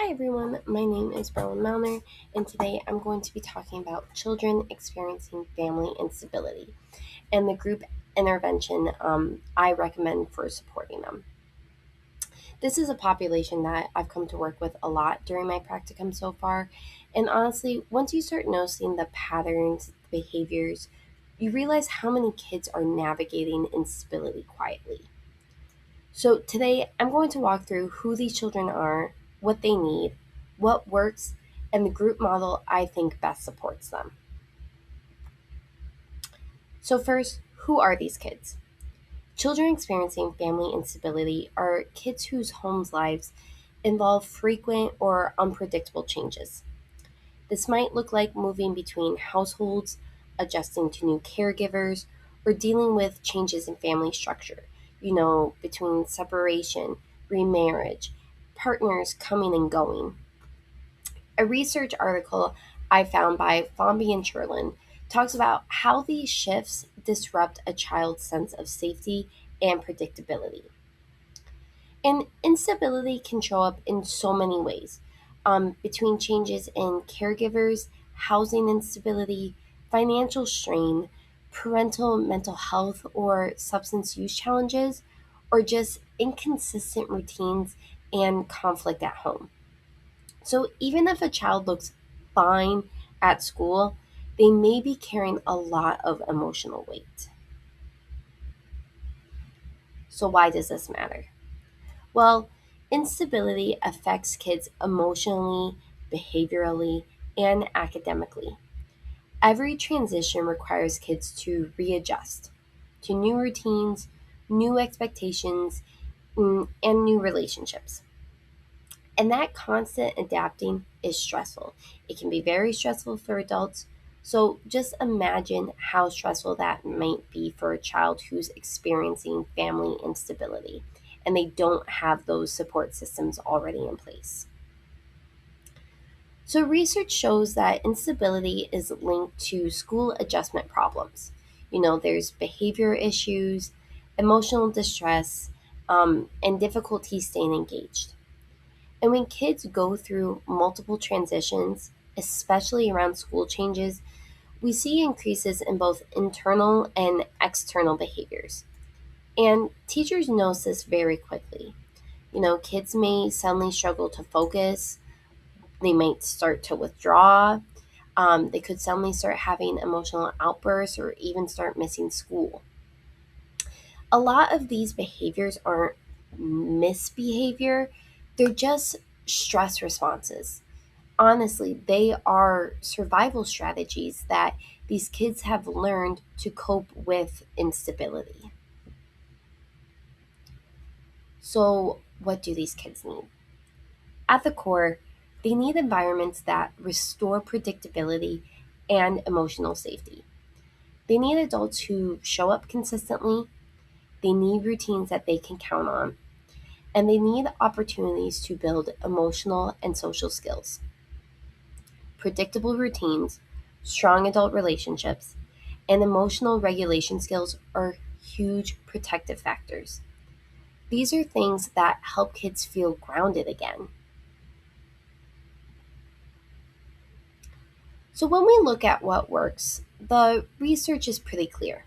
Hi everyone, my name is Rowan Malner, and today I'm going to be talking about children experiencing family instability and the group intervention I recommend for supporting them. This is a population that I've come to work with a lot during my practicum so far, and honestly, once you start noticing the patterns, behaviors, you realize how many kids are navigating instability quietly. So, today I'm going to walk through who these children are, what they need, what works, and the group model I think best supports them. So, first, who are these kids? Children experiencing family instability are kids whose homes' lives involve frequent or unpredictable changes. This might look like moving between households, adjusting to new caregivers, or dealing with changes in family structure, between separation, remarriage, partners coming and going. A research article I found by Fomby and Cherlin talks about how these shifts disrupt a child's sense of safety and predictability. And instability can show up in so many ways between changes in caregivers, housing instability, financial strain, parental mental health or substance use challenges, or just inconsistent routines and conflict at home. So even if a child looks fine at school, they may be carrying a lot of emotional weight. So, why does this matter? Well, instability affects kids emotionally, behaviorally, and academically. Every transition requires kids to readjust to new routines, new expectations, and new relationships. And that constant adapting is stressful. It can be very stressful for adults. So just imagine how stressful that might be for a child who's experiencing family instability and they don't have those support systems already in place. So, research shows that instability is linked to school adjustment problems. There's behavior issues, emotional distress, and difficulty staying engaged. And when kids go through multiple transitions, especially around school changes, we see increases in both internal and external behaviors. And teachers notice this very quickly. Kids may suddenly struggle to focus, they might start to withdraw, they could suddenly start having emotional outbursts or even start missing school. A lot of these behaviors aren't misbehavior, they're just stress responses. Honestly, they are survival strategies that these kids have learned to cope with instability. So, what do these kids need? At the core, they need environments that restore predictability and emotional safety. They need adults who show up consistently, they need routines that they can count on, and they need opportunities to build emotional and social skills. Predictable routines, strong adult relationships, and emotional regulation skills are huge protective factors. These are things that help kids feel grounded again. So, when we look at what works, the research is pretty clear.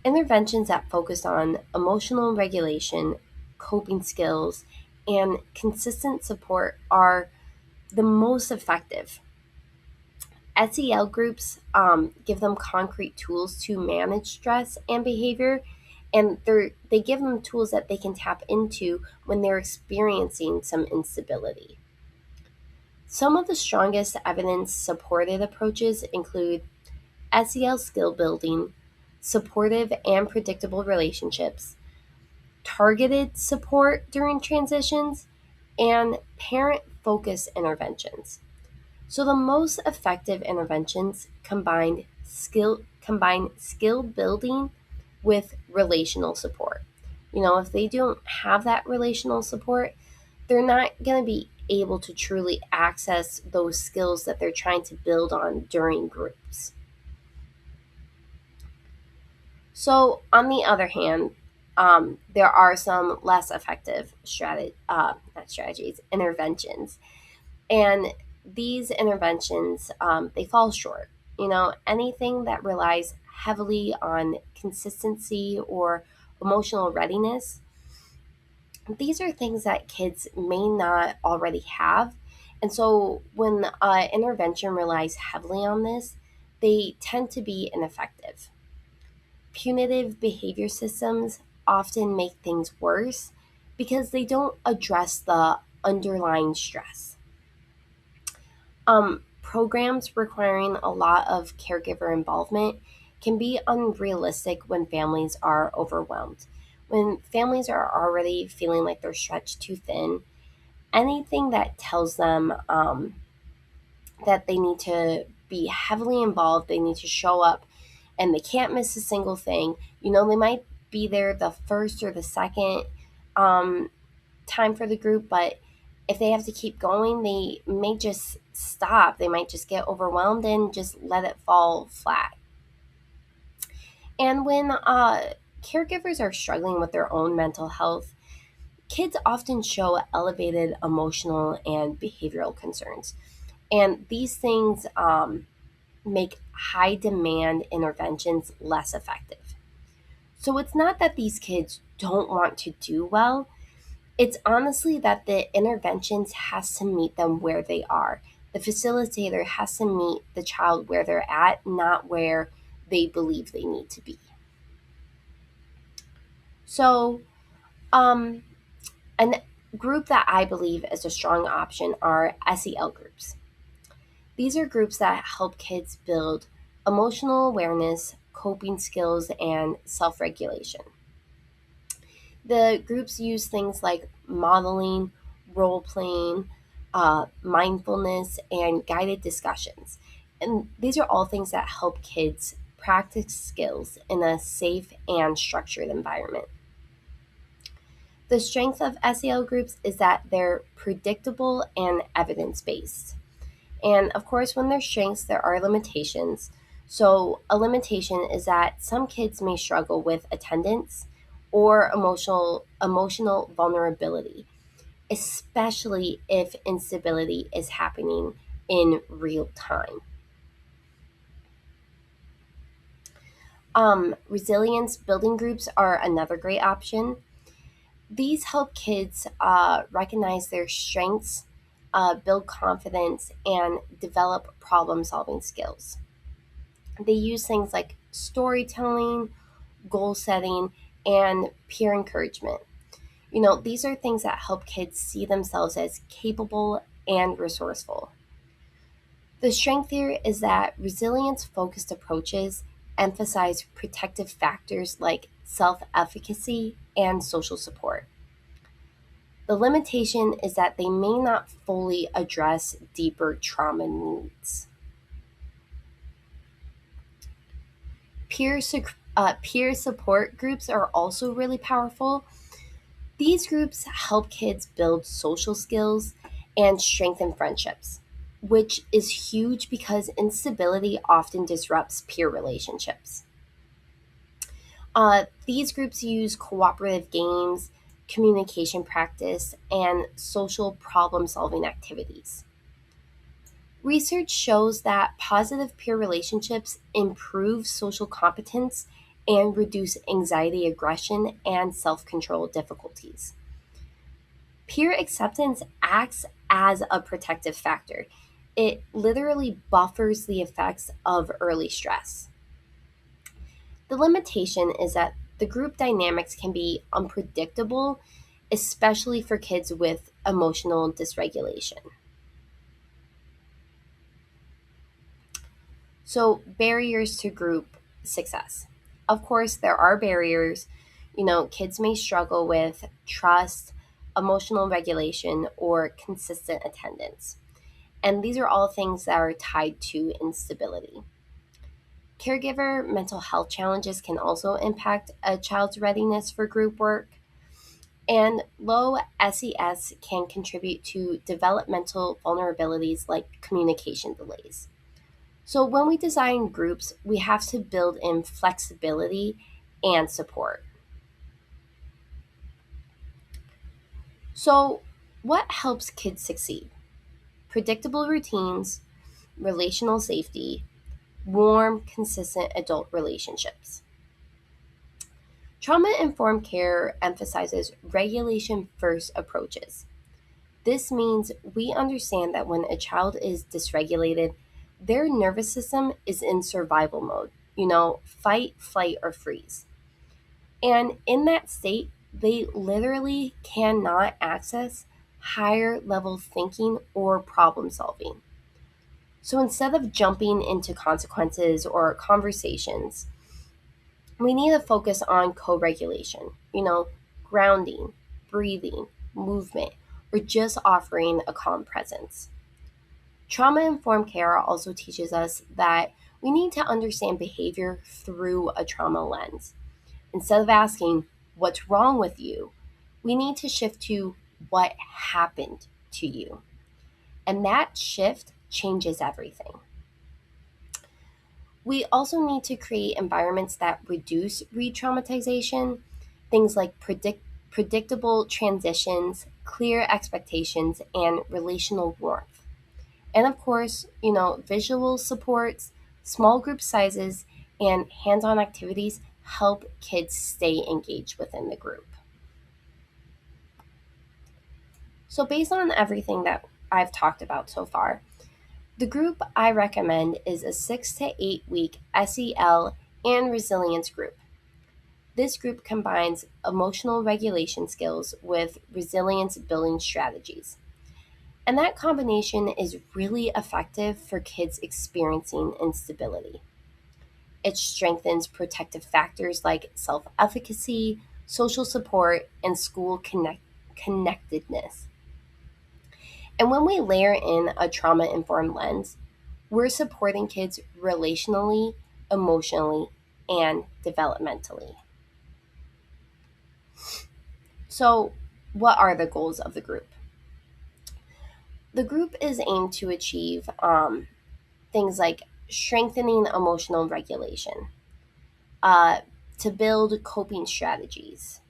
Interventions that focus on emotional regulation, coping skills, and consistent support are the most effective. SEL groups give them concrete tools to manage stress and behavior, and they give them tools that they can tap into when they're experiencing some instability. Some of the strongest evidence supported approaches include SEL skill building, supportive and predictable relationships, targeted support during transitions, and parent focused interventions. So the most effective interventions combine skill building with relational support. If they don't have that relational support, they're not going to be able to truly access those skills that they're trying to build on during groups. So, on the other hand, there are some less effective not strategies, interventions, and these interventions, they fall short. Anything that relies heavily on consistency or emotional readiness, these are things that kids may not already have. And so when intervention relies heavily on this, they tend to be ineffective. Punitive behavior systems often make things worse because they don't address the underlying stress. Programs requiring a lot of caregiver involvement can be unrealistic when families are overwhelmed. When families are already feeling like they're stretched too thin, anything that tells them that they need to be heavily involved, they need to show up, and they can't miss a single thing. They might be there the first or the second um, time for the group, but if they have to keep going, they may just stop. They might just get overwhelmed and just let it fall flat. And when caregivers are struggling with their own mental health, kids often show elevated emotional and behavioral concerns. And these things make high demand interventions less effective. So it's not that these kids don't want to do well, it's honestly that the interventions has to meet them where they are. The facilitator has to meet the child where they're at, not where they believe they need to be. So, um, a group that I believe is a strong option are SEL groups. These are groups that help kids build emotional awareness, coping skills, and self regulation. The groups use things like modeling, role playing, mindfulness, and guided discussions. And these are all things that help kids practice skills in a safe and structured environment. The strength of SEL groups is that they're predictable and evidence based. And of course, when there's strengths, there are limitations. So, a limitation is that some kids may struggle with attendance or emotional vulnerability, especially if instability is happening in real time. Resilience building groups are another great option. These help kids recognize their strengths, build confidence, and develop problem solving skills. They use things like storytelling, goal setting, and peer encouragement. These are things that help kids see themselves as capable and resourceful. The strength here is that resilience focused approaches emphasize protective factors like self efficacy and social support. The limitation is that they may not fully address deeper trauma needs. Peer support groups are also really powerful. These groups help kids build social skills and strengthen friendships, which is huge because instability often disrupts peer relationships. These groups use cooperative games, communication practice, and social problem solving activities. Research shows that positive peer relationships improve social competence and reduce anxiety, aggression, and self control difficulties. Peer acceptance acts as a protective factor. It literally buffers the effects of early stress. The limitation is that the group dynamics can be unpredictable, especially for kids with emotional dysregulation. So, barriers to group success. Of course, there are barriers. Kids may struggle with trust, emotional regulation, or consistent attendance. And these are all things that are tied to instability. Caregiver mental health challenges can also impact a child's readiness for group work. And low SES can contribute to developmental vulnerabilities like communication delays. So, when we design groups, we have to build in flexibility and support. So, what helps kids succeed? Predictable routines, relational safety, warm, consistent adult relationships. Trauma informed care emphasizes regulation first approaches. This means we understand that when a child is dysregulated, their nervous system is in survival mode, fight, flight, or freeze. And in that state, they literally cannot access higher level thinking or problem solving. So instead of jumping into consequences or conversations, we need to focus on co regulation, grounding, breathing, movement, or just offering a calm presence. Trauma informed care also teaches us that we need to understand behavior through a trauma lens. Instead of asking, "What's wrong with you?" we need to shift to, "What happened to you?" And that shift changes everything. We also need to create environments that reduce re traumatization, things like predictable transitions, clear expectations, and relational warmth. And of course, visual supports, small group sizes, and hands on activities help kids stay engaged within the group. So, based on everything that I've talked about so far, the group I recommend is a 6 to 8 week SEL and resilience group. This group combines emotional regulation skills with resilience building strategies. And that combination is really effective for kids experiencing instability. It strengthens protective factors like self efficacy, social support, and school connectedness. And when we layer in a trauma informed lens, we're supporting kids relationally, emotionally, and developmentally. So, what are the goals of the group? The group is aimed to achieve things like strengthening emotional regulation, uh, to build coping strategies,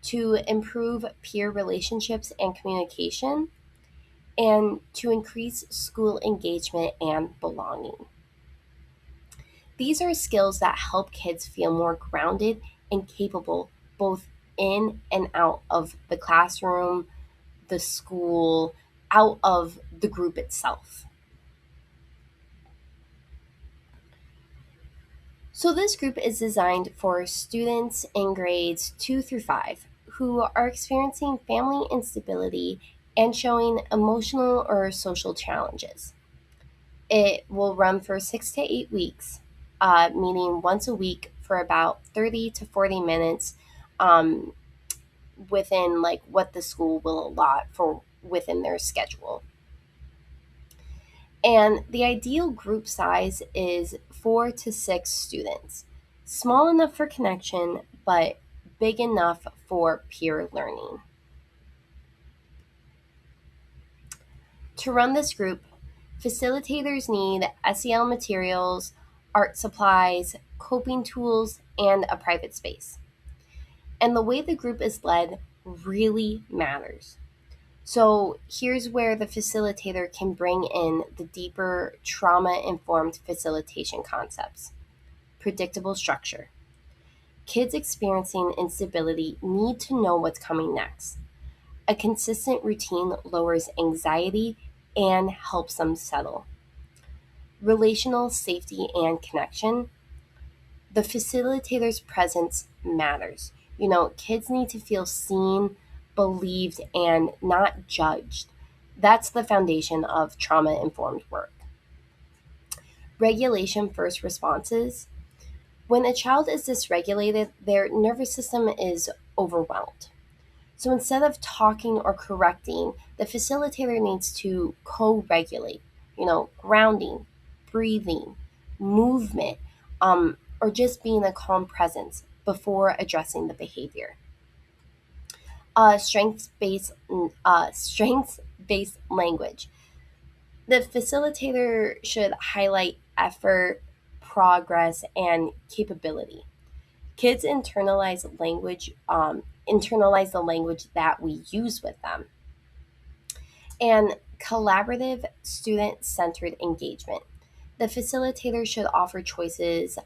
to improve peer relationships and communication, and to increase school engagement and belonging. These are skills that help kids feel more grounded and capable both in and out of the classroom, the school, out of the group itself. So, this group is designed for students in grades 2 through 5 who are experiencing family instability and showing emotional or social challenges. It will run for 6 to 8 weeks, meaning once a week for about 30 to 40 minutes um, within like what the school will allot for within their schedule. And the ideal group size is 4 to 6 students. Small enough for connection, but big enough for peer learning. To run this group, facilitators need SEL materials, art supplies, coping tools, and a private space. And the way the group is led really matters. So here's where the facilitator can bring in the deeper trauma informed facilitation concepts. Predictable structure. Kids experiencing instability need to know what's coming next. A consistent routine lowers anxiety and helps them settle. Relational safety and connection. The facilitator's presence matters. Kids need to feel seen, believed, and not judged. That's the foundation of trauma informed work. Regulation first responses. When a child is dysregulated, their nervous system is overwhelmed. So instead of talking or correcting, the facilitator needs to co regulate, grounding, breathing, movement, or just being a calm presence before addressing the behavior. Strengths based language. The facilitator should highlight effort, progress, and capability. Kids internalize language internalize the language that we use with them. And collaborative student centered engagement. The facilitator should offer choices,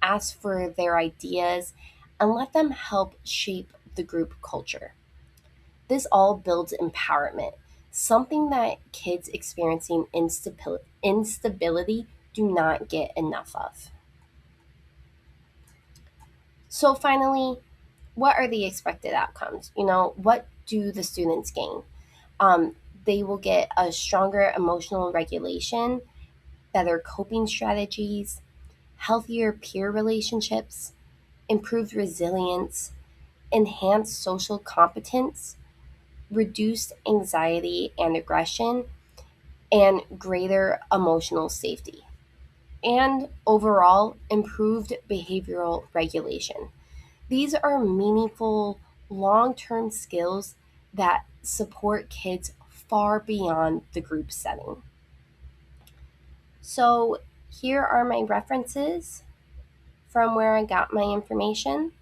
ask for their ideas, and let them help shape the group culture. This all builds empowerment, something that kids experiencing instability do not get enough of. So, finally, what are the expected outcomes? What do the students gain? Um, they will get a stronger emotional regulation, better coping strategies, healthier peer relationships, improved resilience, enhanced social competence, reduced anxiety and aggression, and greater emotional safety, and overall improved behavioral regulation. These are meaningful long term skills that support kids far beyond the group setting. So, here are my references from where I got my information.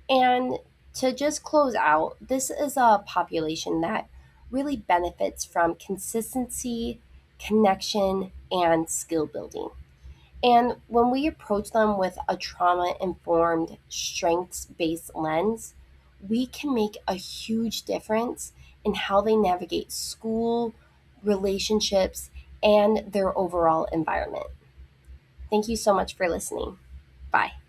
And to just close out, this is a population that really benefits from consistency, connection, and skill building. And when we approach them with a trauma informed, strengths based lens, we can make a huge difference in how they navigate school, relationships, and their overall environment. Thank you so much for listening. Bye.